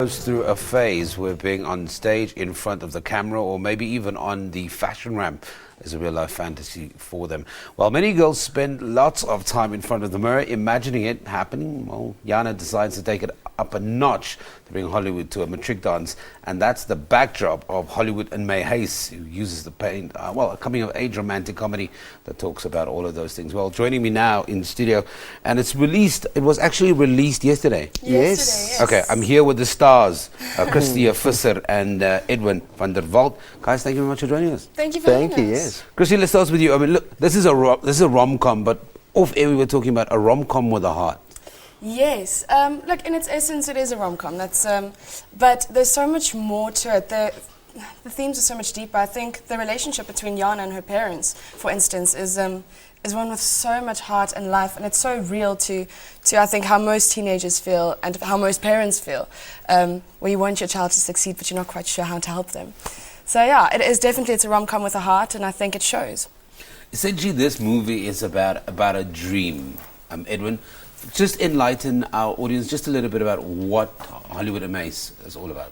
Goes through a phase where being on stage in front of the camera or maybe even on the fashion ramp is a real life fantasy for them. While many girls spend lots of time in front of the mirror imagining it happening, well, Jana decides to take it up a notch to bring HollyWood to a matric dance, and that's the backdrop of HollyWood and Huis, who uses the paint, a coming of age romantic comedy that talks about all of those things. Well, joining me now in studio, and it was actually released yesterday. Yes. Okay, I'm here with the stars, Christia Visser and Edwin van der Walt. Guys, thank you very much for joining us. Thank you for having us. Yes. Christia, let's start with you. I mean, look, this is a rom-com, but off air we were talking about a rom-com with a heart. Yes. Look, in its essence, it is a rom-com. That's, but there's so much more to it. The themes are so much deeper. I think the relationship between Jana and her parents, for instance, is one with so much heart and life, and it's so real to I think how most teenagers feel and how most parents feel, where you want your child to succeed, but you're not quite sure how to help them. So yeah, it's a rom-com with a heart, and I think it shows. Essentially, this movie is about a dream. Edwin, just enlighten our audience just a little bit about what HollyWood and Huis is all about.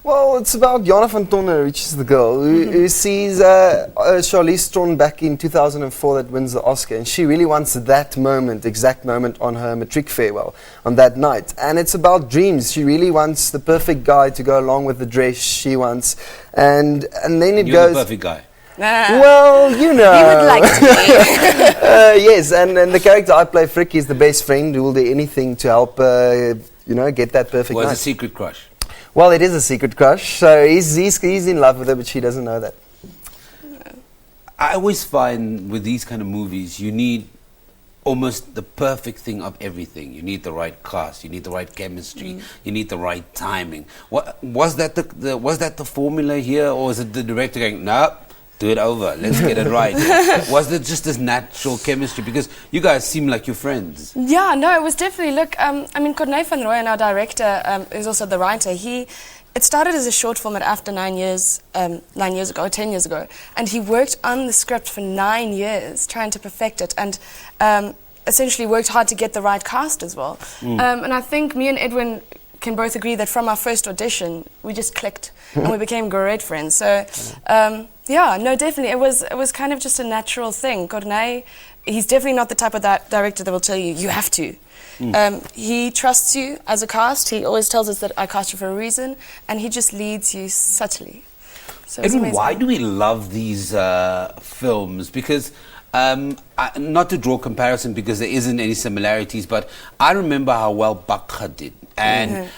Well, it's about Jana van Tonner, which is the girl who sees Charlize Theron back in 2004 that wins the Oscar, and she really wants that exact moment on her matric farewell on that night. And it's about dreams. She really wants the perfect guy to go along with the dress she wants, and then You're the perfect guy. Well, you know. You would like to be. Yes, and the character I play, Fricky, is the best friend who will do anything to help, get that perfect Was night. a secret crush. Well, it is a secret crush, so he's in love with her, but she doesn't know that. I always find with these kind of movies, you need almost the perfect thing of everything. You need the right cast, you need the right chemistry, you need the right timing. Was that the formula here, or is it the director going, no, do it over, let's get it right? Was it just this natural chemistry? Because you guys seem like you're friends. Yeah, no, it was definitely, look, Corné van Rooyen, our director, who's also the writer, it started as a short film at after 10 years ago, and he worked on the script for 9 years, trying to perfect it, and essentially worked hard to get the right cast as well. And I think me and Edwin can both agree that from our first audition, we just clicked, and we became great friends. So, yeah, no, definitely, it was kind of just a natural thing. Corné, he's definitely not the type of that director that will tell you, you have to. He trusts you as a cast. He always tells us that I cast you for a reason, and he just leads you subtly. So Edwin, why do we love these films? Because, not to draw comparison because there isn't any similarities, but I remember how well Bakka did. And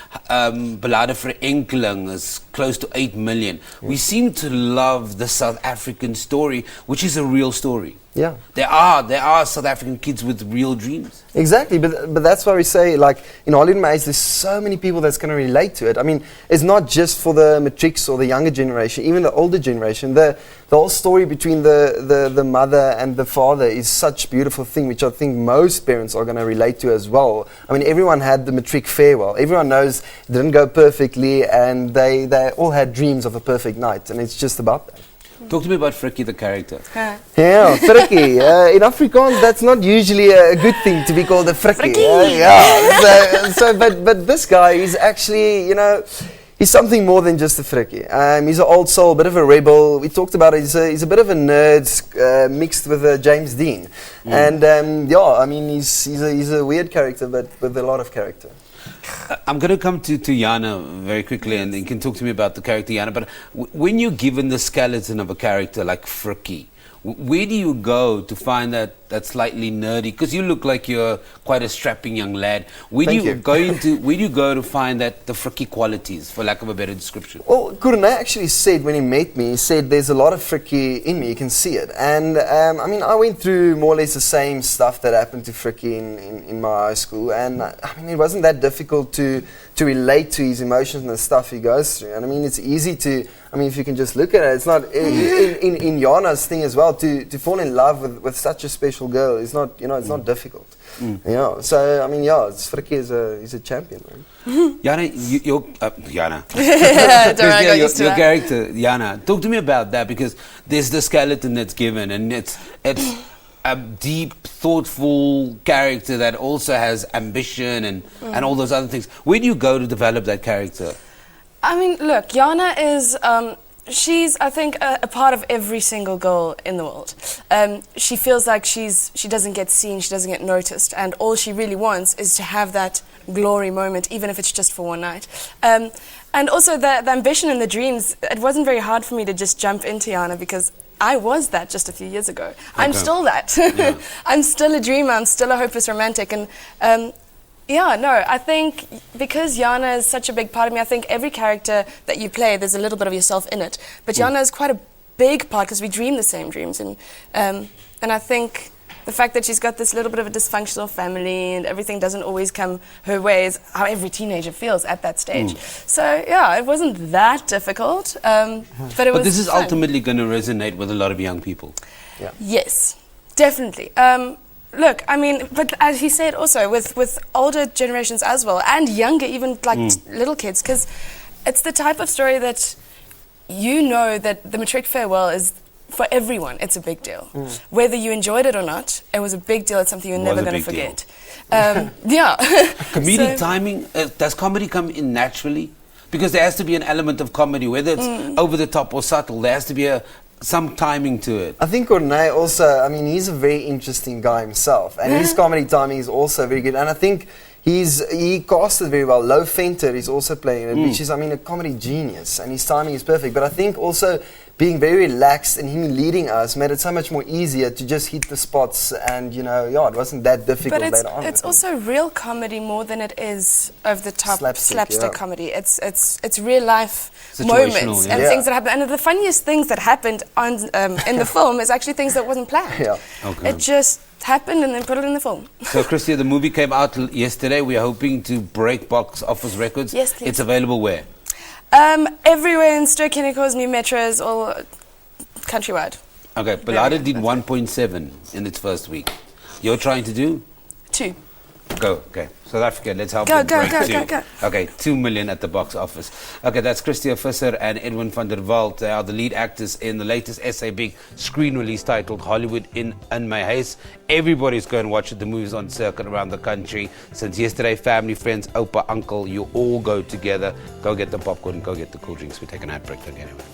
Belade vir Enkeling is close to 8 million. We seem to love the South African story, which is a real story. Yeah. There are South African kids with real dreams. Exactly, but that's why we say, like, in HollyWood Maze, there's so many people that's going to relate to it. I mean, it's not just for the matrics or the younger generation, even the older generation. The whole story between the mother and the father is such a beautiful thing, which I think most parents are going to relate to as well. I mean, everyone had the matric farewell. Everyone knows it didn't go perfectly, and they all had dreams of a perfect night, and it's just about that. Talk to me about Frikkie, the character. Yeah, Frikkie. In Afrikaans, that's not usually a good thing to be called a Frikkie. But this guy is actually, he's something more than just a Frikkie. He's an old soul, a bit of a rebel. We talked about it. He's a bit of a nerd mixed with James Dean. And he's a weird character, but with a lot of character. I'm going to come to Jana very quickly, and you can talk to me about the character Jana. But when you're given the skeleton of a character like Frikkie, where do you go to find that slightly nerdy? Because you look like you're quite a strapping young lad. Where do you go to find the Frikkie qualities, for lack of a better description? Well, Corné actually said when he met me, he said there's a lot of Frikkie in me. You can see it. And I went through more or less the same stuff that happened to Frikkie in my high school, and it wasn't that difficult to relate to his emotions and the stuff he goes through. And it's easy to. If you can just look at it, it's not in Jana's thing as well to fall in love with such a special girl. It's not it's not difficult. So Frikkie is a champion, man. Jana, your character, Jana. Talk to me about that, because there's the skeleton that's given, and it's a deep, thoughtful character that also has ambition and all those other things. Where do you go to develop that character? I mean, look, Jana is, she's, I think, a part of every single girl in the world. She feels like she doesn't get seen, she doesn't get noticed, and all she really wants is to have that glory moment, even if it's just for one night. And also the ambition and the dreams, it wasn't very hard for me to just jump into Jana because I was that just a few years ago. Okay. I'm still that. Yeah. I'm still a dreamer, I'm still a hopeless romantic, and yeah, no, I think because Jana is such a big part of me, I think every character that you play, there's a little bit of yourself in it. But Jana is quite a big part because we dream the same dreams. And I think the fact that she's got this little bit of a dysfunctional family and everything doesn't always come her way is how every teenager feels at that stage. So, yeah, it wasn't that difficult, but it was But this is fun. ultimately going to resonate with a lot of young people. Yeah. Yes, definitely. Look, I mean, but as he said also, with older generations as well, and younger, even like little kids, because it's the type of story that you know that the matric farewell is, for everyone, it's a big deal. Whether you enjoyed it or not, it was a big deal. It's something you're never going to forget. Yeah. Comedic timing, does comedy come in naturally? Because there has to be an element of comedy, whether it's over the top or subtle, there has to be some timing to it. I think Corneille also, I mean, he's a very interesting guy himself, and his comedy timing is also very good. And I think he casted very well. Lo Venter is also playing it, which is, I mean, a comedy genius, and his timing is perfect. But I think also being very relaxed and him leading us made it so much more easier to just hit the spots, and it wasn't that difficult later on. But it's also real comedy more than it is over the top slapstick comedy. It's real life moments and things that happen. And the funniest things that happened in the film is actually things that wasn't planned. Yeah. Okay. It just happened and then put it in the film. So, Christia, the movie came out yesterday. We are hoping to break box office records. Yes, please. It's available where? Everywhere in Ster-Kinekos, new metros, all countrywide. Okay, Ballada did 1.7 in its first week. You're trying to do? 2. Go, okay. South Africa, let's help Go, them go, break go, 2. go, go. Okay, 2 million at the box office. Okay, that's Christia Visser and Edwin van der Walt. They are the lead actors in the latest SABC screen release titled HollyWood in my Huis. Everybody's going to watch it. The movie's on circuit around the country. Since yesterday, family, friends, opa, uncle, you all go together. Go get the popcorn, go get the cool drinks. We take an ad break again. Anyway.